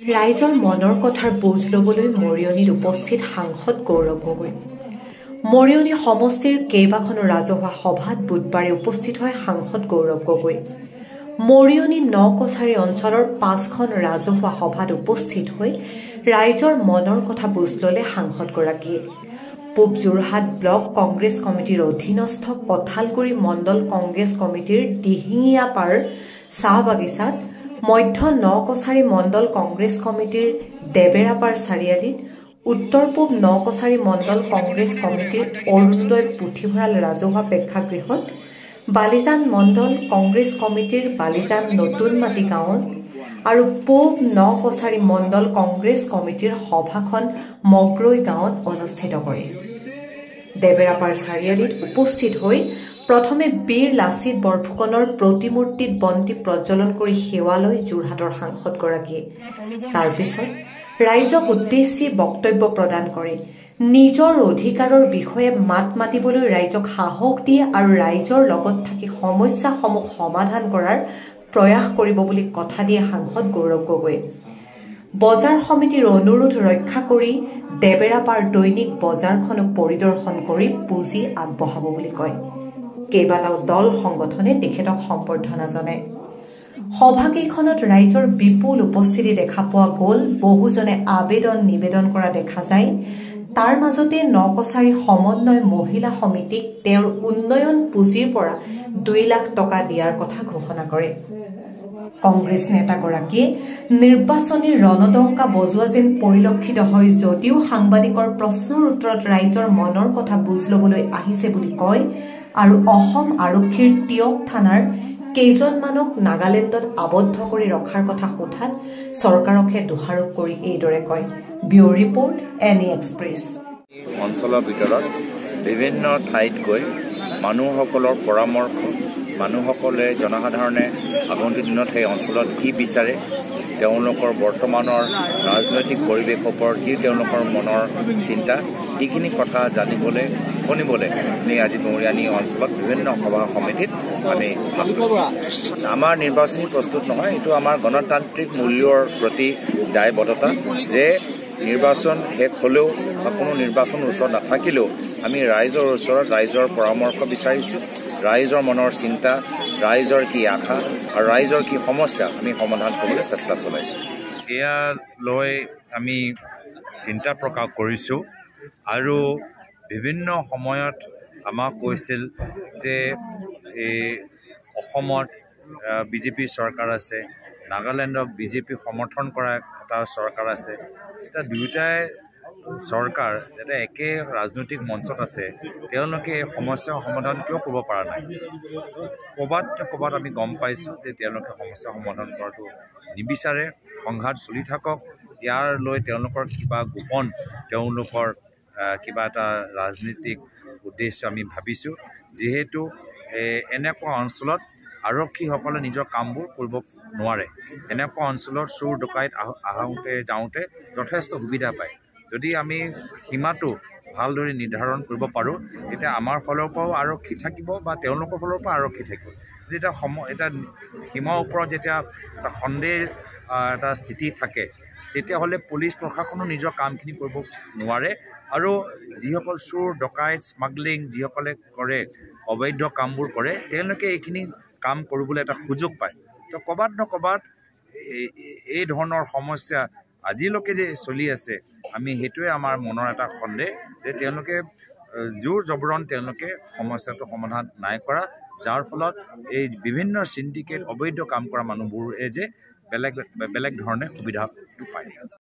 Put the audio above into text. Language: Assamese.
ৰাইজৰ মনৰ কথাৰ বুজ ল'বলৈ মৰিয়নীত উপস্থিত সাংসদ গৌৰৱ গগৈ। মৰিয়নী সমষ্টিৰ কেইবাখনো ৰাজহুৱা সভাত বুধবাৰে উপস্থিত হয় সাংসদ গৌৰৱ গগৈ। মৰিয়নী নকছাৰী অঞ্চলৰ 5খন ৰাজহুৱা সভাত উপস্থিত হৈ ৰাইজৰ মনৰ কথা বুজ ল'লে সাংসদগৰাকীয়ে। পূব যোৰহাট ব্লক কংগ্ৰেছ কমিটিৰ অধীনস্থ কঠালগুৰি মণ্ডল কংগ্ৰেছ কমিটিৰ দিহিঙীয়াপাৰ চাহ বাগিচাত, মধ্য নকছাৰী মণ্ডল কংগ্ৰেছ কমিটিৰ দেবেৰাপাৰ চাৰিআলিত, উত্তৰ পূব নকছাৰী মণ্ডল কংগ্ৰেছ কমিটিৰ অৰুণোদয় পুথিভঁৰাল ৰাজহুৱা প্ৰেক্ষাগৃহত, বালিজান মণ্ডল কংগ্ৰেছ কমিটিৰ বালিজান নতুন মাটি গাঁৱত আৰু পূব নকছাৰী মণ্ডল কংগ্ৰেছ কমিটিৰ সভাখন মগ্ৰৈ গাঁৱত অনুষ্ঠিত কৰে। দেবেৰাপাৰ চাৰিআলিত উপস্থিত হৈ প্ৰথমে বীৰ লাচিত বৰফুকনৰ প্ৰতিমূৰ্তিত বন্তি প্ৰজ্বলন কৰি সেৱা লয় যোৰহাটৰ সাংসদগৰাকীয়ে। তাৰ পিছত ৰাইজক উদ্দেশ্যি বক্তব্য প্ৰদান কৰে। নিজৰ অধিকাৰৰ বিষয়ে মাত মাতিবলৈ ৰাইজক সাহস দিয়ে আৰু ৰাইজৰ লগত থাকি সমস্যাসমূহ সমাধান কৰাৰ প্ৰয়াস কৰিব বুলি কথা দিয়ে সাংসদ গৌৰৱ গগৈয়ে। বজাৰ সমিতিৰ অনুৰোধ ৰক্ষা কৰি দেবেৰাপাৰ দৈনিক বজাৰখনক পৰিদৰ্শন কৰি পুঁজি আগবঢ়াব বুলি কয়। কেইবাটাও দল সংগঠনে তেখেতক সম্বৰ্ধনা জনায়। সভাকেইখনত ৰাইজৰ বিপুল উপস্থিতি দেখা পোৱা গ'ল। বহুজনে আবেদন নিবেদন কৰা দেখা যায়। তাৰ মাজতে নকছাৰী সমন্বয় মহিলা সমিতিক তেওঁৰ উন্নয়ন পুঁজিৰ পৰা 2 লাখ টকা দিয়াৰ কথা ঘোষণা কৰে। কংগ্ৰেছ নেতাগৰাকীয়ে নিৰ্বাচনী ৰণদংকা বজোৱা যেন পৰিলক্ষিত হয় যদিও সাংবাদিকৰ প্ৰশ্নৰ উত্তৰত ৰাইজৰ মনৰ কথা বুজ ল'বলৈ আহিছে বুলি কয় আৰু অসম আৰক্ষীৰ টিয়ক থানাৰ কেইজনমানক নাগালেণ্ডত আবদ্ধ কৰি ৰখাৰ কথা সোধাত চৰকাৰকহে দোষাৰোপ কৰি এইদৰে কয়। Bureau report, any express. অঞ্চলৰ ভিতৰত বিভিন্ন ঠাইত গৈ মানুহসকলৰ পৰামৰ্শ, মানুহসকলে জনসাধাৰণে আগন্তুক দিনত সেই অঞ্চলত কি বিচাৰে, তেওঁলোকৰ বৰ্তমানৰ ৰাজনৈতিক পৰিৱেশৰ ওপৰত কি তেওঁলোকৰ মনৰ চিন্তা, এইখিনি কথা জানিবলৈ শুনিবলৈ আমি আজি মৰিয়নী অঞ্চলত বিভিন্ন সভা সমিতিত আমি ভাগ লৈছোঁ। আমাৰ নিৰ্বাচনী প্ৰস্তুত নহয়, এইটো আমাৰ গণতান্ত্ৰিক মূল্যৰ প্ৰতি দায়বদ্ধতা যে নিৰ্বাচন শেষ হ'লেও বা কোনো নিৰ্বাচনৰ ওচৰত নাথাকিলেও আমি ৰাইজৰ ওচৰত ৰাইজৰ পৰামৰ্শ বিচাৰিছোঁ। ৰাইজৰ মনৰ চিন্তা, ৰাইজৰ কি আশা আৰু ৰাইজৰ কি সমস্যা আমি সমাধান কৰিবলৈ চেষ্টা চলাইছোঁ। এয়া লৈ আমি চিন্তা প্ৰকাশ কৰিছোঁ আৰু বিভিন্ন সময়ত আমাক কৈছিল যে এই অসমত বিজেপি চৰকাৰ আছে, নাগালেণ্ডক বিজেপি সমৰ্থন কৰা এটা চৰকাৰ আছে। এতিয়া দুয়োটাই চৰকাৰ যাতে একে ৰাজনৈতিক মঞ্চত আছে, তেওঁলোকে এই সমস্যাৰ সমাধান কিয় কৰিব পৰা নাই? ক'ৰবাত আমি গম পাইছোঁ যে তেওঁলোকে সমস্যা সমাধান কৰাটো নিবিচাৰে। সংঘাত চলি থাকক, ইয়াৰ লৈ তেওঁলোকৰ কিবা গোপন তেওঁলোকৰ কিবা এটা ৰাজনীতিক উদ্দেশ্য আমি ভাবিছোঁ। যিহেতু এনেকুৱা অঞ্চলত আৰক্ষীসকলে নিজৰ কামবোৰ কৰিব নোৱাৰে। এনেকুৱা অঞ্চলত চোৰ ডকাইত আহোঁতে যাওঁতে যথেষ্ট সুবিধা পায়। যদি আমি সীমাটো ভালদৰে নিৰ্ধাৰণ কৰিব পাৰোঁ, তেতিয়া আমাৰ ফালৰ পৰাও আৰক্ষী থাকিব বা তেওঁলোকৰ ফালৰ পৰা আৰক্ষী থাকিব। যেতিয়া এটা সীমাৰ ওপৰত যেতিয়া এটা সন্দেহ এটা স্থিতি থাকে, তেতিয়াহ'লে পুলিচ প্ৰশাসনো নিজৰ কামখিনি কৰিব নোৱাৰে আৰু যিসকল চোৰ ডকাইত স্মাগলিং যিসকলে কৰে, অবৈধ কামবোৰ কৰে, তেওঁলোকে এইখিনি কাম কৰিবলৈ এটা সুযোগ পায়। তো ক'ৰবাত এই ধৰণৰ সমস্যা আজিলৈকে যে চলি আছে, আমি সেইটোৱে আমাৰ মনৰ এটা সন্দেহ যে তেওঁলোকে জোৰ জবৰণ তেওঁলোকে সমস্যাটো সমাধান নাই কৰা, যাৰ ফলত এই বিভিন্ন চিণ্ডিকেট অবৈধ কাম কৰা মানুহবোৰে যে বেলেগ ধৰণে সুবিধাটো পায়।